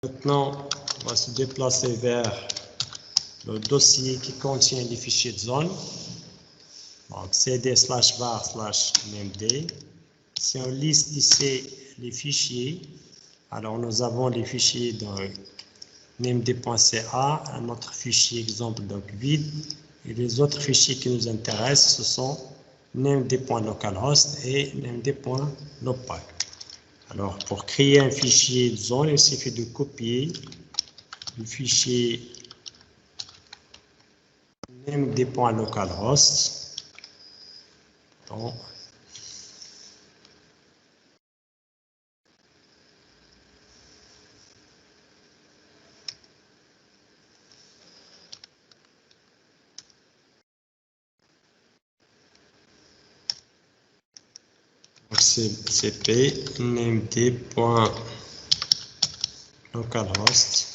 Maintenant, on va se déplacer vers le dossier qui contient les fichiers de zone. Donc, cd/var/named. Si on liste ici les fichiers, alors nous avons les fichiers donc named.ca, un autre fichier exemple donc vide, et les autres fichiers qui nous intéressent, ce sont named.localhost et named.local. Alors, pour créer un fichier de zone, il suffit de copier le fichier named.localhost. Donc, cp named.localhost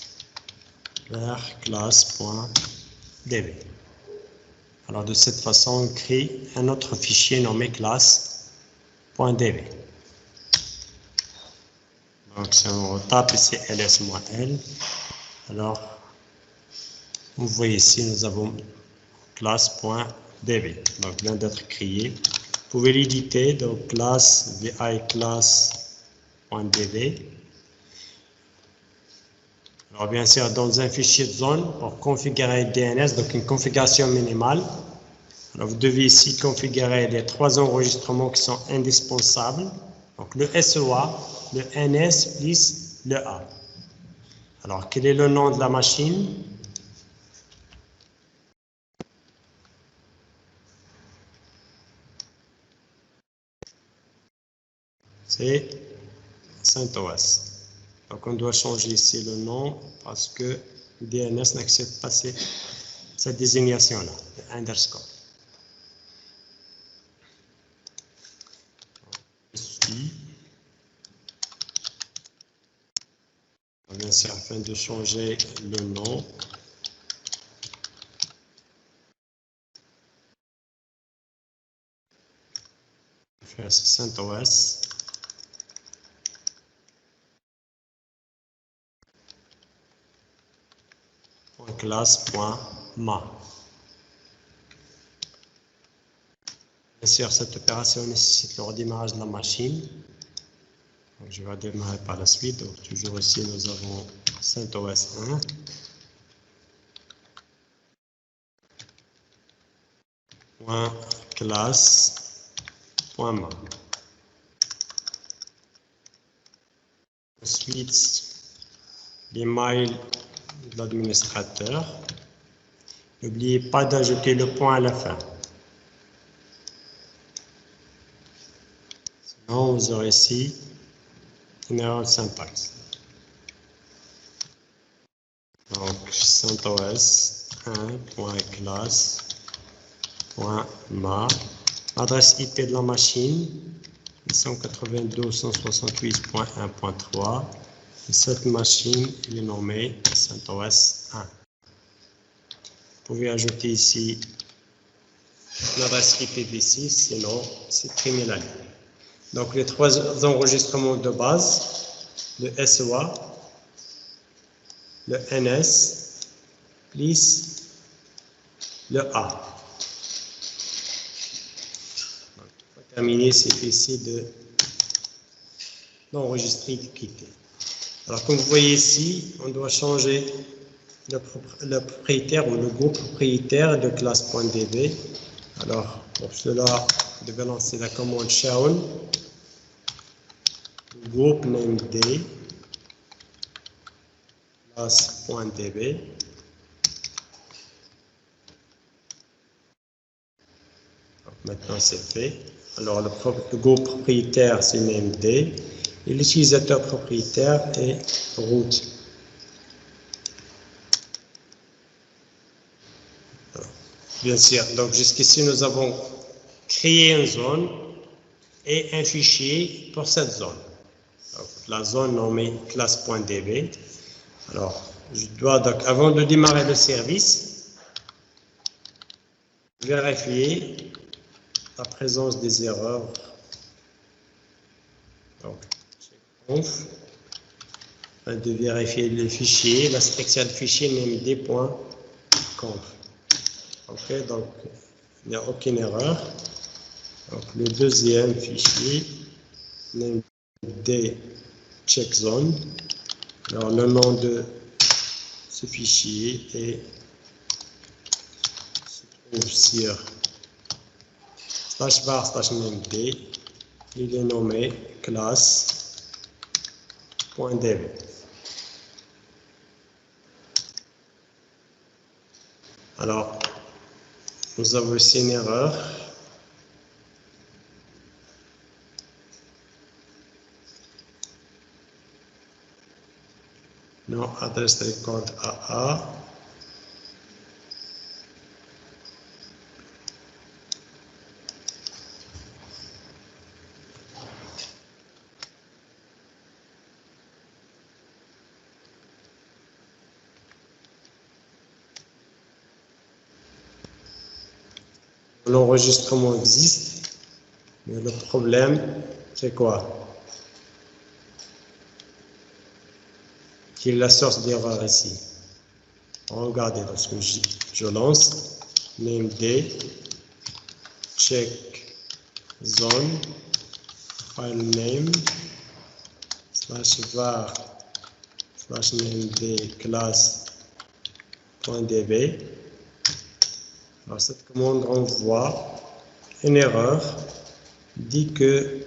vers classe.db. Alors de cette façon, on crée un autre fichier nommé classe.db. Donc si on tape ici ls-l, alors vous voyez ici nous avons classe.db. Donc vient d'être créé. Vous pouvez l'éditer, donc classe vi classe.db. Alors bien sûr, dans un fichier de zone, pour configurer le DNS, donc une configuration minimale, alors vous devez ici configurer les 3 enregistrements qui sont indispensables. Donc le SOA, le NS plus le A. Alors quel est le nom de la machine? C'est CentOS. Donc on doit changer ici le nom parce que le DNS n'accepte pas cette désignation-là, le underscore. Ici, bien sûr, afin de changer le nom, faire CentOS. Classe.ma. Bien sûr, cette opération nécessite le redémarrage de la machine. Donc, je vais démarrer par la suite. Donc, toujours ici, nous avons CentOS 1. .classe.ma. Ensuite, l'email de l'administrateur. N'oubliez pas d'ajouter le point à la fin. Sinon, vous aurez ici une erreur de syntaxe. Donc, CentOS 1.classe.ma. L'adresse IP de la machine, 192.168.1.3. Cette machine est nommée CentOS 1. Vous pouvez ajouter ici l'adresse IPv6, sinon supprimez la ligne. Donc les 3 enregistrements de base, le SOA, le NS, plus le A. Pour terminer, c'est ici d'enregistrer et de quitter. Alors comme vous voyez ici, on doit changer le propriétaire ou le groupe propriétaire de classe.db. Alors pour cela, vous devez lancer la commande shell groupe named classe.db. Maintenant c'est fait. Alors le groupe propriétaire c'est named et l'utilisateur propriétaire est root. Bien sûr, donc jusqu'ici nous avons créé une zone et un fichier pour cette zone. Donc, la zone nommée classe.db. Alors, je dois donc, avant de démarrer le service, vérifier la présence des erreurs. Donc, conf de vérifier le fichier, la sélection de fichier namd.conf. Ok, donc il n'y a aucune erreur. Donc le deuxième fichier, namd checkzone. Alors le nom de ce fichier se trouve sur /var/namd. Il est nommé classe.db. Alors, nous avons aussi une erreur. Non, adresse record AA. L'enregistrement existe, mais le problème, c'est quoi? Quelle est la source d'erreur ici? Regardez, lorsque je lance namd check zone file name /var /namd classe.db. Alors cette commande renvoie une erreur, dit que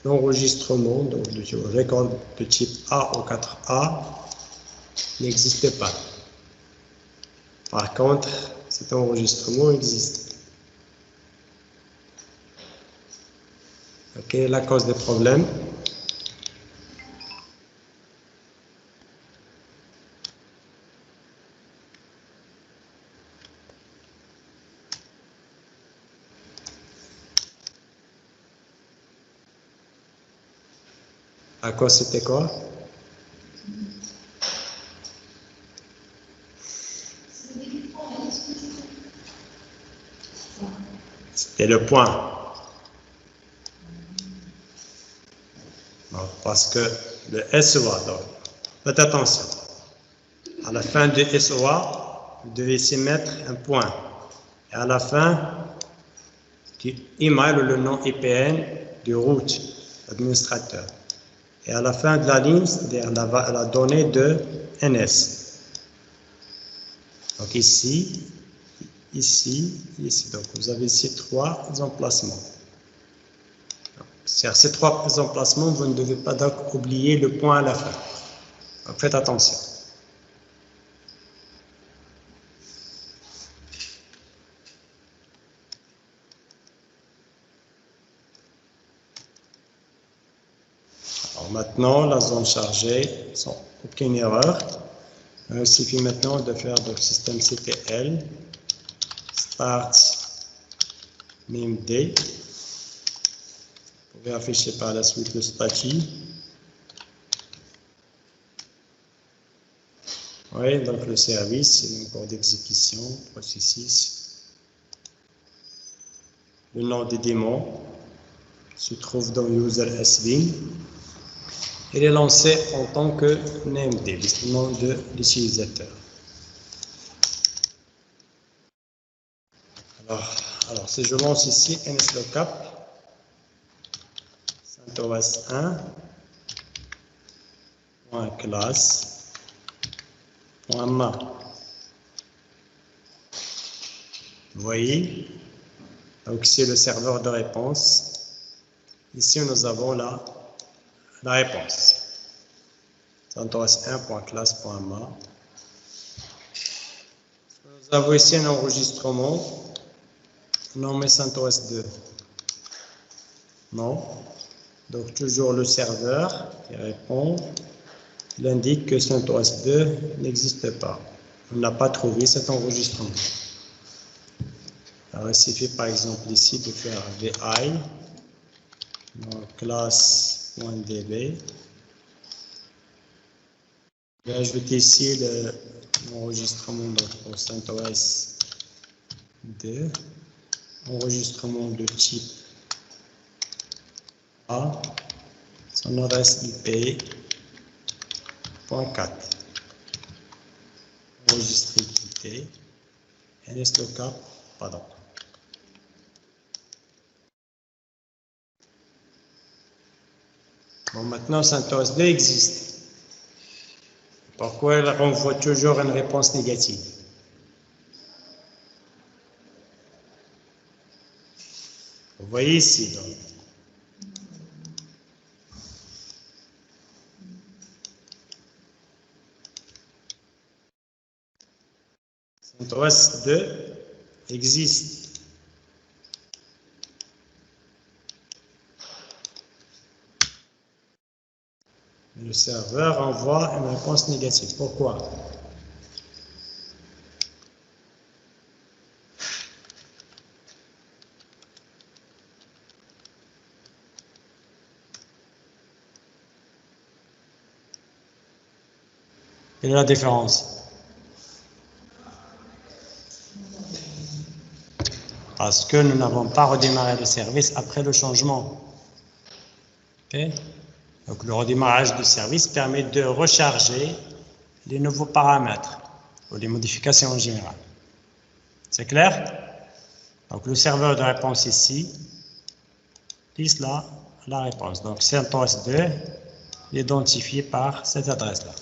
l'enregistrement, donc le record de type A ou 4A, n'existe pas. Par contre, cet enregistrement existe. Quelle est la cause des problèmes? À cause c'était quoi? C'était le point. Parce que le SOA, donc, faites attention. À la fin de SOA, vous devez ici mettre un point. Et à la fin du email ou le nom IPN du root administrateur. Et à la fin de la ligne, c'est-à-dire la donnée de NS. Donc ici. Donc vous avez ici 3 emplacements. Sur ces 3 emplacements, vous ne devez pas donc oublier le point à la fin. Donc faites attention. Alors maintenant, la zone chargée, sans aucune erreur. Il suffit maintenant de faire le système CTL start namd. Vous pouvez afficher par la suite le statut. Oui, donc le service, c'est encore d'exécution, processus. Le nom des démons se trouve dans user svin. Il est lancé en tant que namd, le nom de l'utilisateur. Alors, si je lance ici nslookup, CentOS 1.classe.ma. Vous voyez, donc c'est le serveur de réponse. Ici, nous avons la réponse. CentOS 1.classe.ma. Nous avons ici un enregistrement nommé CentOS 2. Non. Donc toujours le serveur qui répond. Il indique que CentOS 2 n'existe pas. On n'a pas trouvé cet enregistrement. Alors il suffit par exemple ici de faire vi classe.db. Je vais ajouter ici l'enregistrement pour CentOS 2. Enregistrement de type A, son adresse IP, .4. Enregistrer quitté. NSLookup, pardon. Bon, maintenant, CentOS 2 existe. Pourquoi elle renvoie toujours une réponse négative? Vous voyez ici, donc. CentOS 2 existe. Le serveur envoie une réponse négative. Pourquoi? Quelle est la différence? Parce que nous n'avons pas redémarré le service après le changement. Okay? Donc le redémarrage du service permet de recharger les nouveaux paramètres ou les modifications en général. C'est clair? Donc le serveur de réponse ici liste là la réponse. Donc CentOS 2 est identifié par cette adresse-là.